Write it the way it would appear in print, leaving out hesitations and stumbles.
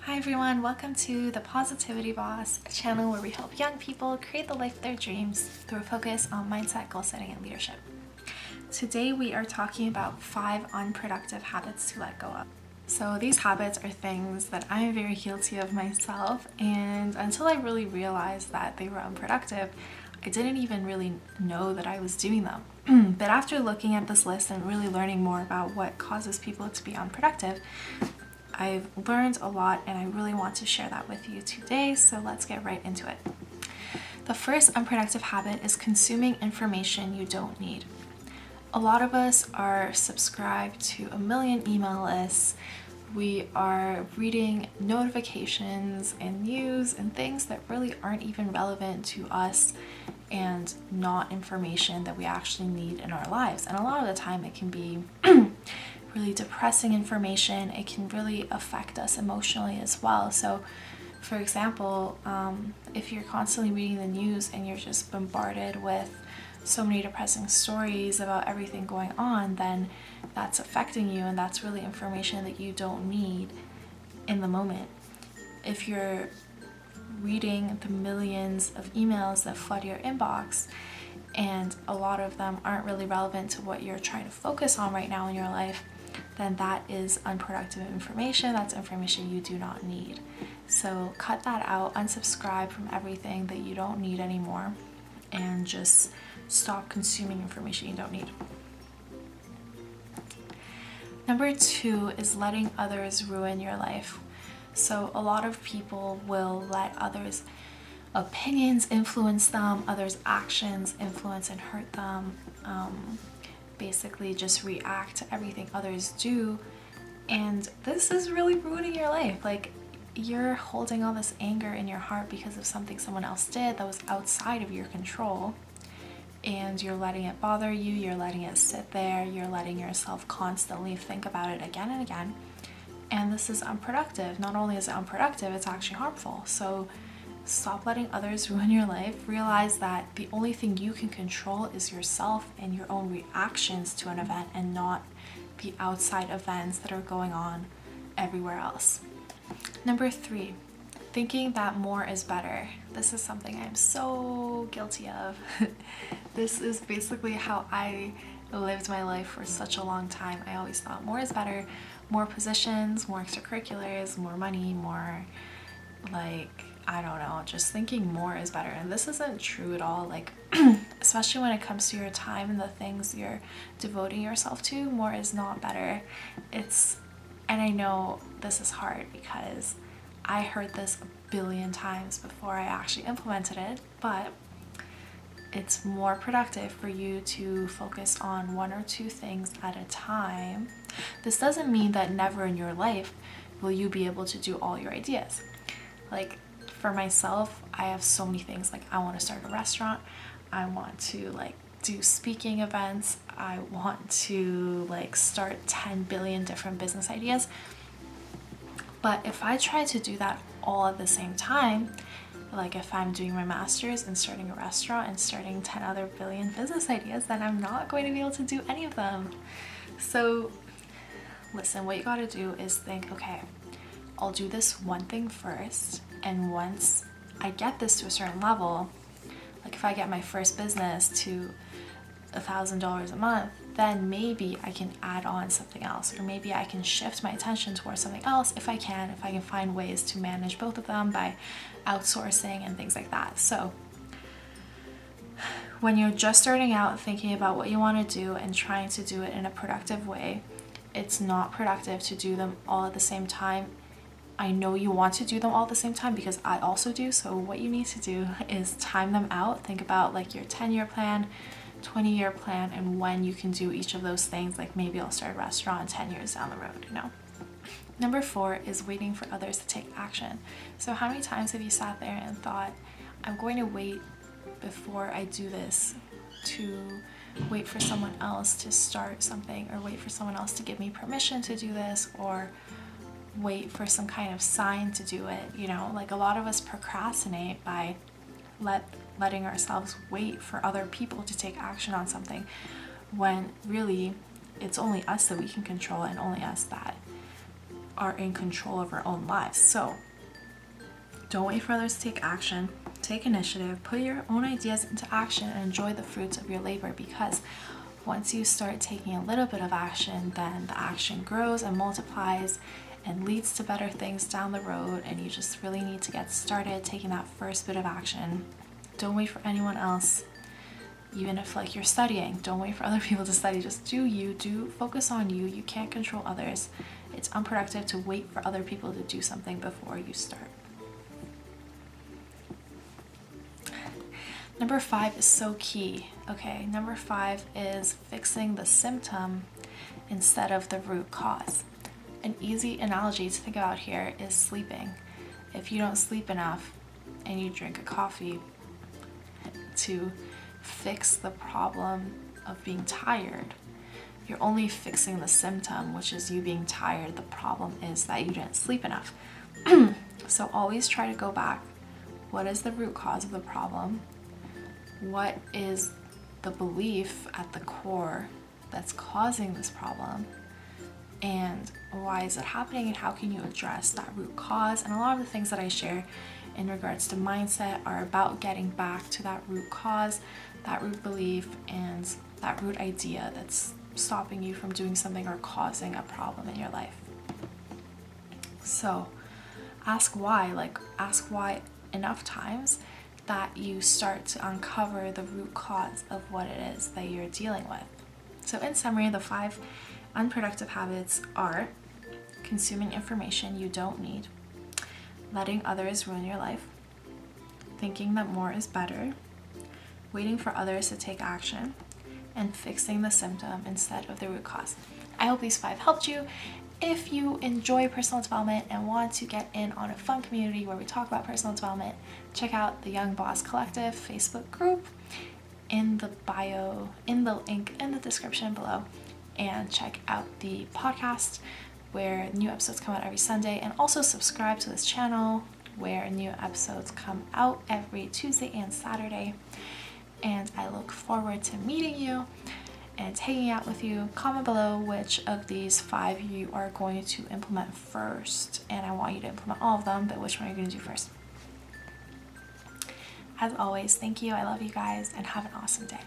Hi everyone, welcome to The Positivity Boss, a channel where we help young people create the life of their dreams through a focus on mindset, goal setting, and leadership. Today we are talking about 5 unproductive habits to let go of. So these habits are things that I'm very guilty of myself, and until I really realized that they were unproductive, I didn't even really know that I was doing them. But after looking at this list and really learning more about what causes people to be unproductive, I've learned a lot and I really want to share that with you today, so let's get right into it. The first unproductive habit is consuming information you don't need. A lot of us are subscribed to a million email lists. We are reading notifications and news and things that really aren't even relevant to us and not information that we actually need in our lives. And a lot of the time it can be really depressing information. It can really affect us emotionally as well. So for example, if you're constantly reading the news and you're just bombarded with so many depressing stories about everything going on, then that's affecting you, and that's really information that you don't need in the moment. If you're reading the millions of emails that flood your inbox and a lot of them aren't really relevant to what you're trying to focus on right now in your life, then that is unproductive information. That's information you do not need. So cut that out, unsubscribe from everything that you don't need anymore, and just stop consuming information you don't need. Number 2 is letting others ruin your life. So a lot of people will let others' opinions influence them, others' actions influence and hurt them. Basically just react to everything others do, and this is really ruining your life. Like, you're holding all this anger in your heart because of something someone else did that was outside of your control, and you're letting it bother you, you're letting it sit there, you're letting yourself constantly think about it again and again, and this is unproductive. Not only is it unproductive, it's actually harmful. So stop letting others ruin your life. Realize that the only thing you can control is yourself and your own reactions to an event, and not the outside events that are going on everywhere else. Number 3, thinking that more is better. This is something I'm so guilty of. This is basically how I lived my life for such a long time. I always thought more is better, more positions, more extracurriculars, more money, more, like, I don't know, just thinking more is better. And this isn't true at all. Like, especially when it comes to your time and the things you're devoting yourself to, more is not better. And I know this is hard because I heard this a billion times before I actually implemented it, but it's more productive for you to focus on 1 or 2 things at a time. This doesn't mean that never in your life will you be able to do all your ideas. Like, for myself, I have so many things. Like, I want to start a restaurant, I want to do speaking events, I want to start 10 billion different business ideas. But if I try to do that all at the same time, like if I'm doing my master's and starting a restaurant and starting 10 other billion business ideas, then I'm not going to be able to do any of them. So listen, what you got to do is think, okay, I'll do this one thing first, and once I get this to a certain level, like if I get my first business to $1,000 a month, then maybe I can add on something else, or maybe I can shift my attention towards something else if I can find ways to manage both of them by outsourcing and things like that. So when you're just starting out thinking about what you want to do and trying to do it in a productive way, it's not productive to do them all at the same time. I know you want to do them all at the same time because I also do. So what you need to do is time them out. Think about like your 10-year plan, 20-year plan, and when you can do each of those things. Like, maybe I'll start a restaurant 10 years down the road, you know. Number 4 is waiting for others to take action. So how many times have you sat there and thought, I'm going to wait before I do this, to wait for someone else to start something, or wait for someone else to give me permission to do this, or wait for some kind of sign to do it, you know? Like, a lot of us procrastinate by letting ourselves wait for other people to take action on something, when really it's only us that we can control, and only us that are in control of our own lives. So don't wait for others to take action. Take initiative, put your own ideas into action, and enjoy the fruits of your labor, because once you start taking a little bit of action, then the action grows and multiplies and leads to better things down the road, and you just really need to get started taking that first bit of action. Don't wait for anyone else. Even if like you're studying, don't wait for other people to study. Just do you, focus on you. You can't control others. It's unproductive to wait for other people to do something before you start. Number 5 is so key. Okay, number 5 is fixing the symptom instead of the root cause. An easy analogy to think about here is sleeping. If you don't sleep enough and you drink a coffee to fix the problem of being tired, you're only fixing the symptom, which is you being tired. The problem is that you didn't sleep enough. So always try to go back. What is the root cause of the problem? What is the belief at the core that's causing this problem? And why is it happening, and how can you address that root cause? And a lot of the things that I share in regards to mindset are about getting back to that root cause, that root belief, and that root idea that's stopping you from doing something or causing a problem in your life. So ask why enough times that you start to uncover the root cause of what it is that you're dealing with. So in summary, the 5 unproductive habits are consuming information you don't need, letting others ruin your life, thinking that more is better, waiting for others to take action, and fixing the symptom instead of the root cause. I hope these 5 helped you. If you enjoy personal development and want to get in on a fun community where we talk about personal development, check out the Young Boss Collective Facebook group in the bio, in the link in the description below, and check out the podcast where new episodes come out every Sunday, and also subscribe to this channel where new episodes come out every Tuesday and Saturday. And I look forward to meeting you and hanging out with you. Comment below which of these 5 you are going to implement first, and I want you to implement all of them, but which one are you going to do first? As always, thank you, I love you guys, and have an awesome day.